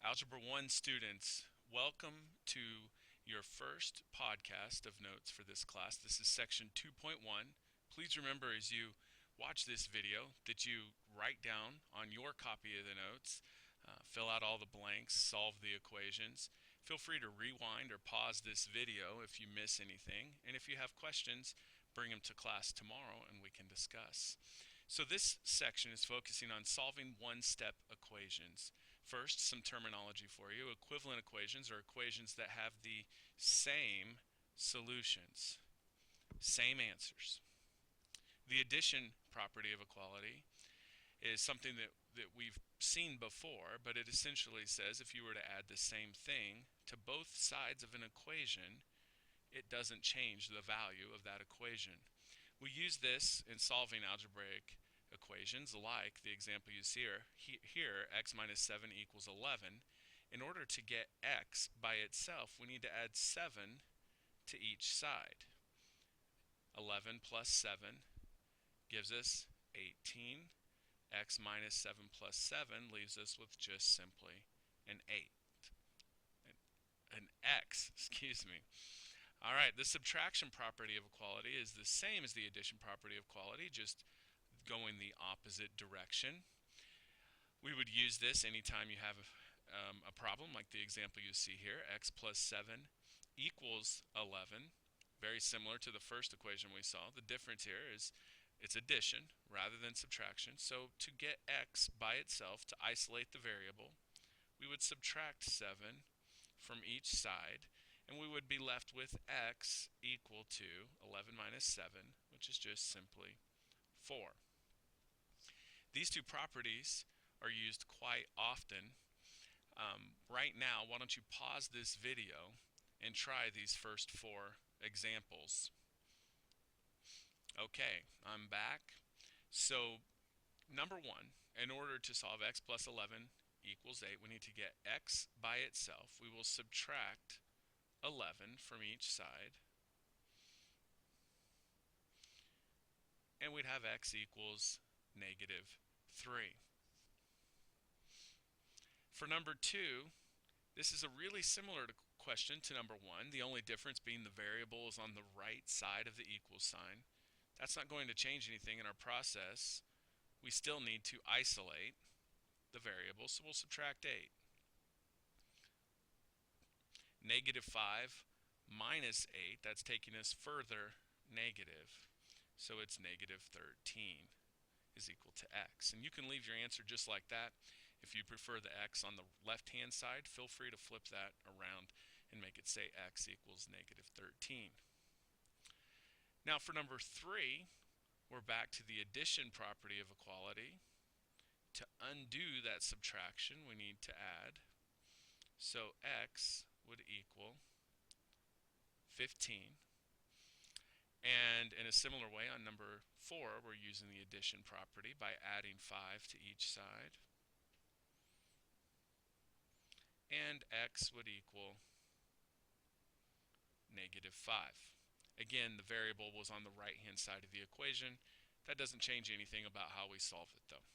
Algebra 1 students, welcome to your first podcast of notes for this class. This is section 2.1. Please remember as you watch this video that you write down on your copy of the notes, fill out all the blanks, solve the equations. Feel free to rewind or pause this video if you miss anything, and if you have questions, bring them to class tomorrow and we can discuss. So this section is focusing on solving one-step equations. First, some terminology for you. Equivalent equations are equations that have the same solutions, same answers. The addition property of equality is something that we've seen before, but it essentially says if you were to add the same thing to both sides of an equation, it doesn't change the value of that equation. We use this in solving algebraic equations like the example you see here, x minus 7 equals 11. In order to get x by itself, we need to add 7 to each side. 11 plus 7 gives us 18. X minus 7 plus 7 leaves us with just simply an 8. An x, excuse me. All right, the subtraction property of equality is the same as the addition property of equality, just going the opposite direction. We would use this anytime you have a problem like the example you see here. X plus 7 equals 11. Very similar to the first equation we saw. The difference here is it's addition rather than subtraction. So to get x by itself, to isolate the variable, we would subtract 7 from each side, and we would be left with x equal to 11 minus 7, which is just simply 4. These two properties are used quite often. Right now, why don't you pause this video and try these first 4 examples. Okay, I'm back. So, number 1, in order to solve x plus 11 equals 8, we need to get x by itself. We will subtract 11 from each side, and we'd have x equals negative 3. For number 2, this is a really similar question to number 1, the only difference being the variable is on the right side of the equal sign. That's not going to change anything in our process. We still need to isolate the variable, so we'll subtract 8. Negative 5 minus 8, that's taking us further negative. So it's negative 13 is equal to x. And you can leave your answer just like that. If you prefer the x on the left-hand side, feel free to flip that around and make it say x equals negative 13. Now for number 3, we're back to the addition property of equality. To undo that subtraction, we need to add. So x would equal 15. And in a similar way, on number 4, we're using the addition property by adding 5 to each side. And x would equal negative 5. Again, the variable was on the right-hand side of the equation. That doesn't change anything about how we solve it, though.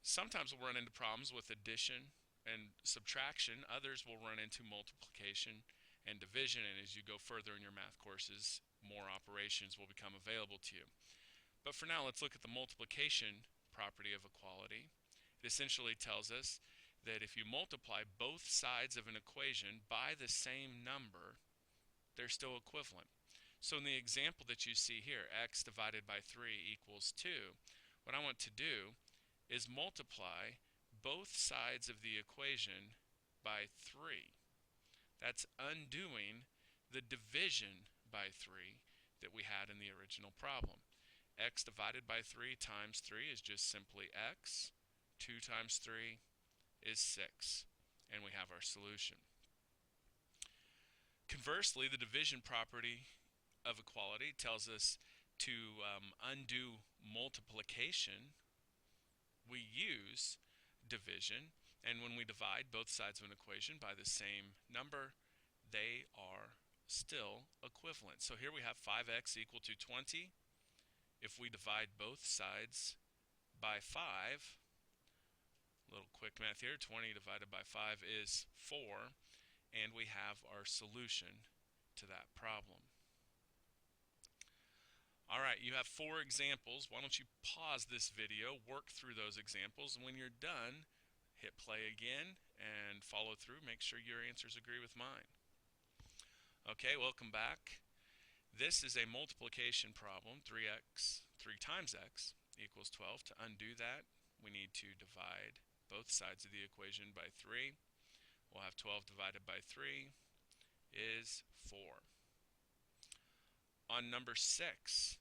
Sometimes we'll run into problems with addition and subtraction. Others will run into multiplication and division, and as you go further in your math courses, more operations will become available to you. But for now, let's look at the multiplication property of equality. It essentially tells us that if you multiply both sides of an equation by the same number, they're still equivalent. So in the example that you see here, x divided by 3 equals 2, what I want to do is multiply both sides of the equation by 3. That's undoing the division by 3 that we had in the original problem. X divided by 3 times 3 is just simply x. 2 times 3 is 6, and we have our solution. Conversely, the division property of equality tells us to undo multiplication. We use division, and when we divide both sides of an equation by the same number, they are still equivalent. So here we have 5x equal to 20. If we divide both sides by 5, Little quick math here. 20 divided by 5 is 4, and we have our solution to that problem. All right, you have 4 examples. Why don't you pause this video, work through those examples, and when you're done, hit play again and follow through. Make sure your answers agree with mine. Okay, welcome back. This is a multiplication problem. 3 times x equals 12. To undo that, we need to divide both sides of the equation by 3. We'll have 12 divided by 3 is 4. On number 6,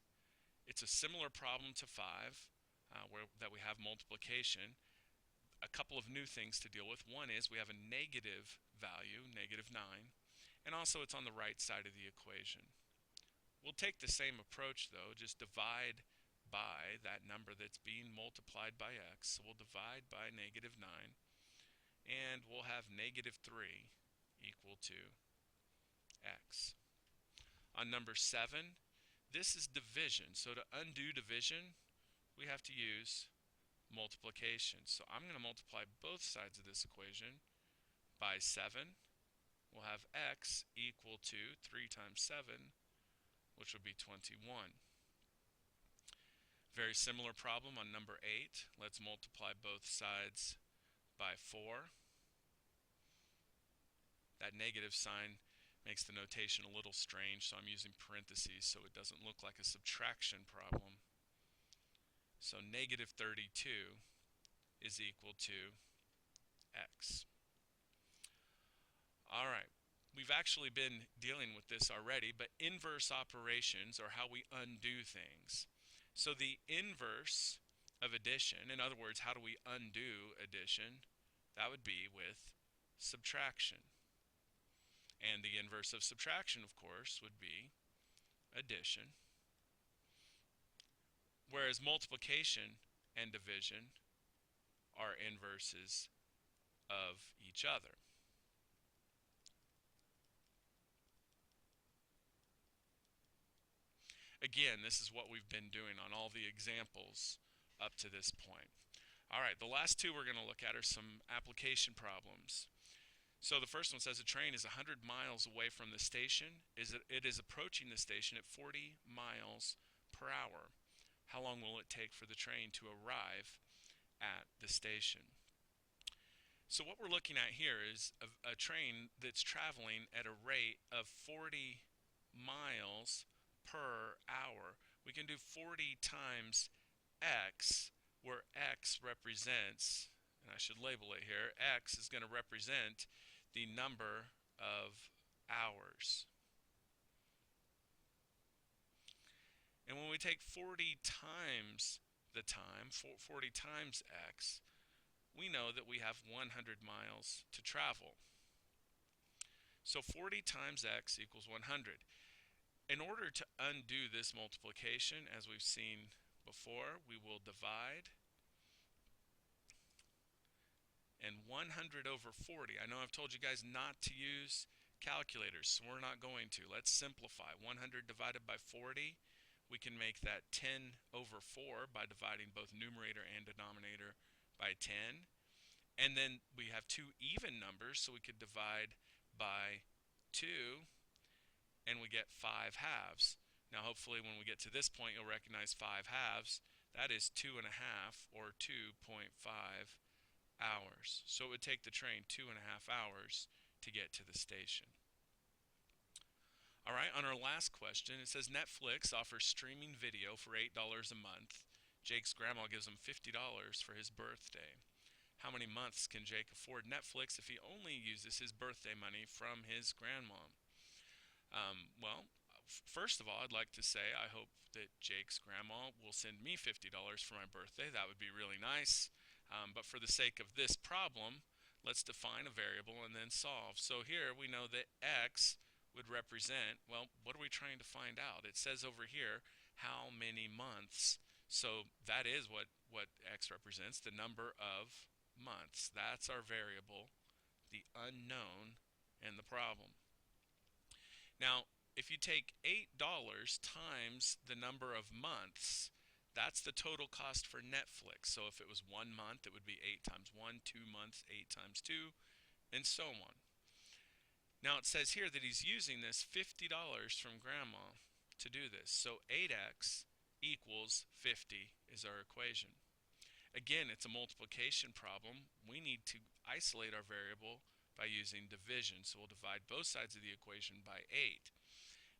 it's a similar problem to 5, that we have multiplication. A couple of new things to deal with. One is we have a negative value, negative 9, and also it's on the right side of the equation. We'll take the same approach though, just divide by that number that's being multiplied by x. So we'll divide by negative 9, and we'll have negative 3 equal to x. On number 7, this is division. So to undo division, we have to use multiplication. So I'm going to multiply both sides of this equation by 7. We'll have x equal to 3 times 7, which would be 21. Very similar problem on number 8. Let's multiply both sides by 4. That negative sign makes the notation a little strange, so I'm using parentheses so it doesn't look like a subtraction problem. So negative 32 is equal to x. All right. We've actually been dealing with this already, but inverse operations are how we undo things. So the inverse of addition, in other words, how do we undo addition? That would be with subtraction. And the inverse of subtraction, of course, would be addition. Whereas multiplication and division are inverses of each other. Again, this is what we've been doing on all the examples up to this point. All right, the last two we're going to look at are some application problems. So the first one says a train is 100 miles away from the station. It is approaching the station at 40 miles per hour. How long will it take for the train to arrive at the station? So what we're looking at here is a train that's traveling at a rate of 40 miles per hour. We can do 40 times x, where x represents, and I should label it here, x is going to represent the number of hours. And when we take 40 times the time, 40 times x, we know that we have 100 miles to travel. So 40 times x equals 100. In order to undo this multiplication, as we've seen before, we will divide. And 100 over 40, I know I've told you guys not to use calculators, so we're not going to. Let's simplify. 100 divided by 40, we can make that 10 over 4 by dividing both numerator and denominator by 10. And then we have two even numbers, so we could divide by 2. And we get 5 halves. Now hopefully when we get to this point you'll recognize 5 halves. That is 2.5 or 2.5 hours. So it would take the train 2.5 hours to get to the station. Alright, on our last question, it says Netflix offers streaming video for $8 a month. Jake's grandma gives him $50 for his birthday. How many months can Jake afford Netflix if he only uses his birthday money from his grandma? Well, first of all, I'd like to say I hope that Jake's grandma will send me $50 for my birthday. That would be really nice. But for the sake of this problem, let's define a variable and then solve. So here we know that x would represent, well, what are we trying to find out? It says over here, how many months? So that is what x represents, the number of months. That's our variable, the unknown in the problem. Now, if you take $8 times the number of months, That's the total cost for Netflix. So if it was 1 month, it would be 8 times 1, 2 months, 8 times 2, and so on. Now it says here that he's using this $50 from grandma to do this. So 8x equals 50 is our equation. Again, it's a multiplication problem. We need to isolate our variable by using division. So we'll divide both sides of the equation by 8.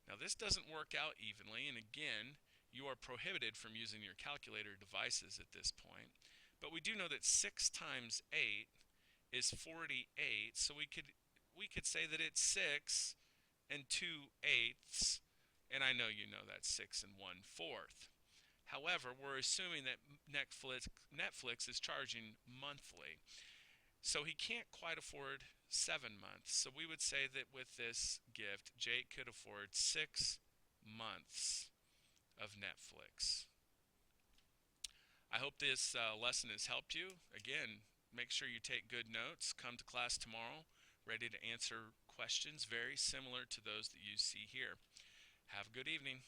Now this doesn't work out evenly, and again, you are prohibited from using your calculator devices at this point. But we do know that 6 times 8 is 48, so we could say that it's 6 and 2/8, and I know you know that's 6 and 1/4. However, we're assuming that Netflix is charging monthly. So he can't quite afford 7 months. So we would say that with this gift, Jake could afford 6 months of Netflix. I hope this lesson has helped you. Again, make sure you take good notes. Come to class tomorrow ready to answer questions very similar to those that you see here. Have a good evening.